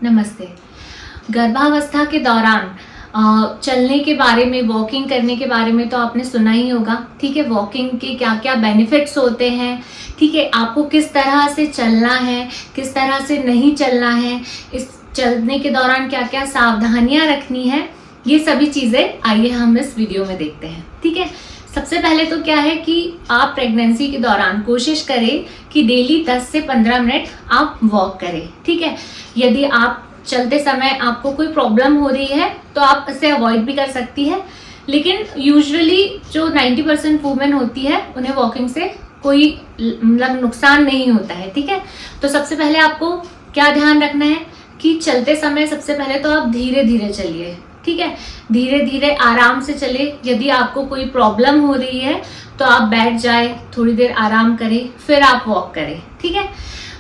नमस्ते। गर्भावस्था के दौरान चलने के बारे में, वॉकिंग करने के बारे में तो आपने सुना ही होगा। ठीक है, वॉकिंग के क्या क्या बेनिफिट्स होते हैं, ठीक है, आपको किस तरह से चलना है, किस तरह से नहीं चलना है, इस चलने के दौरान क्या क्या सावधानियां रखनी है, ये सभी चीज़ें आइए हम इस वीडियो में देखते हैं। ठीक है, सबसे पहले तो क्या है कि आप प्रेगनेंसी के दौरान कोशिश करें कि डेली 10 से 15 मिनट आप वॉक करें। ठीक है, यदि आप चलते समय आपको कोई प्रॉब्लम हो रही है तो आप इसे अवॉइड भी कर सकती है, लेकिन यूजुअली जो 90% वुमेन होती है उन्हें वॉकिंग से कोई मतलब नुकसान नहीं होता है। ठीक है, तो सबसे पहले आपको क्या ध्यान रखना है कि चलते समय सबसे पहले तो आप धीरे धीरे चलिए। ठीक है, धीरे धीरे आराम से चले। यदि आपको कोई प्रॉब्लम हो रही है तो आप बैठ जाए, थोड़ी देर आराम करें, फिर आप वॉक करें। ठीक है,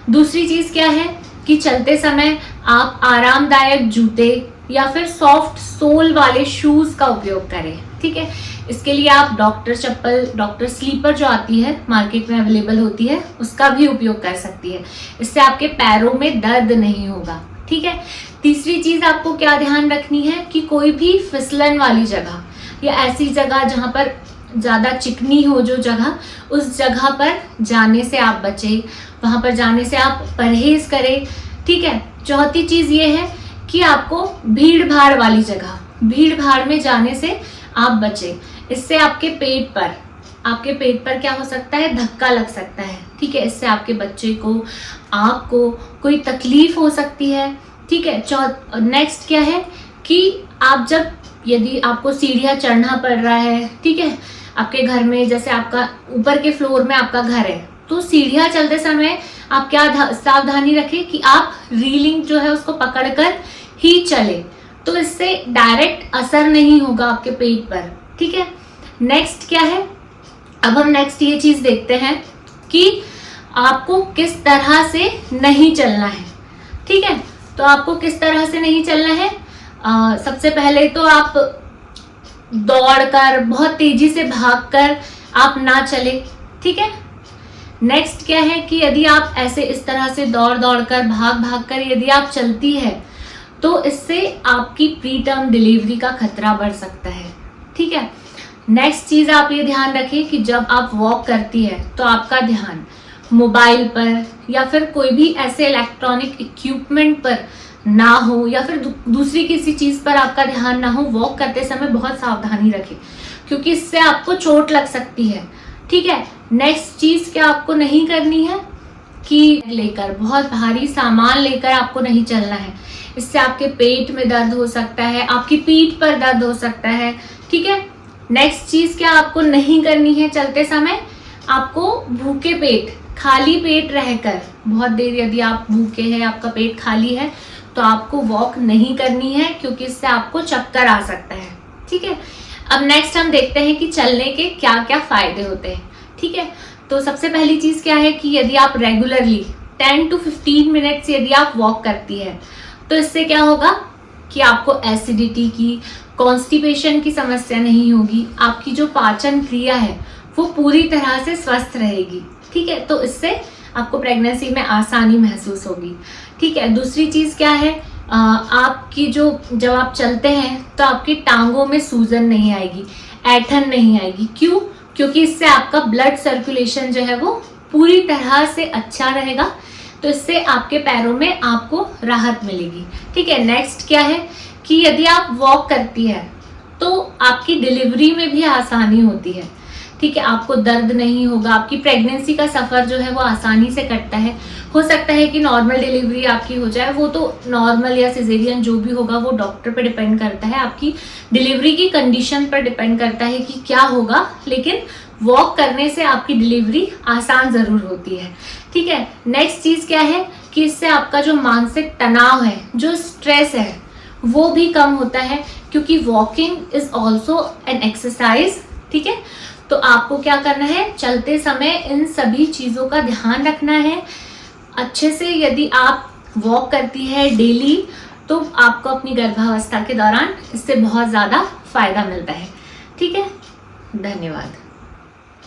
दूसरी चीज क्या है कि चलते समय आप आरामदायक जूते या फिर सॉफ्ट सोल वाले शूज का उपयोग करें। ठीक है, इसके लिए आप डॉक्टर चप्पल, डॉक्टर स्लीपर जो आती है मार्केट में अवेलेबल होती है, उसका भी उपयोग कर सकती है। इससे आपके पैरों में दर्द नहीं होगा। ठीक है, तीसरी चीज आपको क्या ध्यान रखनी है कि कोई भी फिसलन वाली जगह या ऐसी जगह जहां पर ज्यादा चिकनी हो जो जगह, उस जगह पर जाने से आप बचें, वहां पर जाने से आप परहेज करें। ठीक है, चौथी चीज ये है कि आपको भीड़ भाड़ वाली जगह, भीड़ भाड़ में जाने से आप बचें। इससे आपके पेट पर क्या हो सकता है, धक्का लग सकता है। ठीक है, इससे आपके बच्चे को, आपको कोई तकलीफ हो सकती है। ठीक है, नेक्स्ट क्या है कि आप जब, यदि आपको सीढ़ियां चढ़ना पड़ रहा है, ठीक है, आपके घर में जैसे आपका ऊपर के फ्लोर में आपका घर है, तो सीढ़ियां चलते समय आप क्या सावधानी रखें कि आप रीलिंग जो है उसको पकड़कर ही चले, तो इससे डायरेक्ट असर नहीं होगा आपके पेट पर। ठीक है, नेक्स्ट क्या है, अब हम नेक्स्ट ये चीज देखते हैं कि आपको किस तरह से नहीं चलना है। ठीक है, तो आपको किस तरह से नहीं चलना है, सबसे पहले तो आप दौड़कर, बहुत तेजी से भागकर आप ना चले। ठीक है, नेक्स्ट क्या है कि यदि आप ऐसे इस तरह से दौड़ कर, भाग कर यदि आप चलती है तो इससे आपकी प्री टर्म डिलीवरी का खतरा बढ़ सकता है। ठीक है, नेक्स्ट चीज आप ये ध्यान रखें कि जब आप वॉक करती है तो आपका ध्यान मोबाइल पर या फिर कोई भी ऐसे इलेक्ट्रॉनिक इक्विपमेंट पर ना हो, या फिर दूसरी किसी चीज पर आपका ध्यान ना हो। वॉक करते समय बहुत सावधानी रखें क्योंकि इससे आपको चोट लग सकती है। ठीक है, नेक्स्ट चीज क्या आपको नहीं करनी है कि लेकर, बहुत भारी सामान लेकर आपको नहीं चलना है। इससे आपके पेट में दर्द हो सकता है, आपकी पीठ पर दर्द हो सकता है। ठीक है, नेक्स्ट चीज क्या आपको नहीं करनी है चलते समय, आपको भूखे पेट, खाली पेट रहकर बहुत देर यदि आप भूखे हैं, आपका पेट खाली है, तो आपको वॉक नहीं करनी है क्योंकि इससे आपको चक्कर आ सकता है। ठीक है, अब नेक्स्ट हम देखते हैं कि चलने के क्या क्या फायदे होते हैं। ठीक है, तो सबसे पहली चीज क्या है कि यदि आप रेगुलरली 10 to 15 मिनट्स यदि आप वॉक करती है तो इससे क्या होगा कि आपको एसिडिटी की, कॉन्स्टिपेशन की समस्या नहीं होगी। आपकी जो पाचन क्रिया है वो पूरी तरह से स्वस्थ रहेगी। ठीक है, तो इससे आपको प्रेगनेंसी में आसानी महसूस होगी। ठीक है, दूसरी चीज क्या है, आपकी जब आप चलते हैं तो आपकी टांगों में सूजन नहीं आएगी, ऐंठन नहीं आएगी। क्यों? क्योंकि इससे आपका ब्लड सर्कुलेशन जो है वो पूरी तरह से अच्छा रहेगा, तो इससे आपके पैरों में आपको राहत मिलेगी। ठीक है, नेक्स्ट क्या है कि यदि आप वॉक करती है तो आपकी डिलीवरी में भी आसानी होती है। ठीक है, आपको दर्द नहीं होगा, आपकी प्रेगनेंसी का सफर जो है वो आसानी से कटता है। हो सकता है कि नॉर्मल डिलीवरी आपकी हो जाए, वो तो नॉर्मल या सिजेरियन जो भी होगा वो डॉक्टर पे डिपेंड करता है, आपकी डिलीवरी की कंडीशन पर डिपेंड करता है कि क्या होगा, लेकिन वॉक करने से आपकी डिलीवरी आसान जरूर होती है। ठीक है, नेक्स्ट चीज क्या है कि इससे आपका जो मानसिक तनाव है, जो स्ट्रेस है, वो भी कम होता है क्योंकि walking is also an exercise. ठीक है, तो आपको क्या करना है, चलते समय इन सभी चीजों का ध्यान रखना है अच्छे से। यदि आप वॉक करती है डेली तो आपको अपनी गर्भावस्था के दौरान इससे बहुत ज्यादा फायदा मिलता है। ठीक है, धन्यवाद।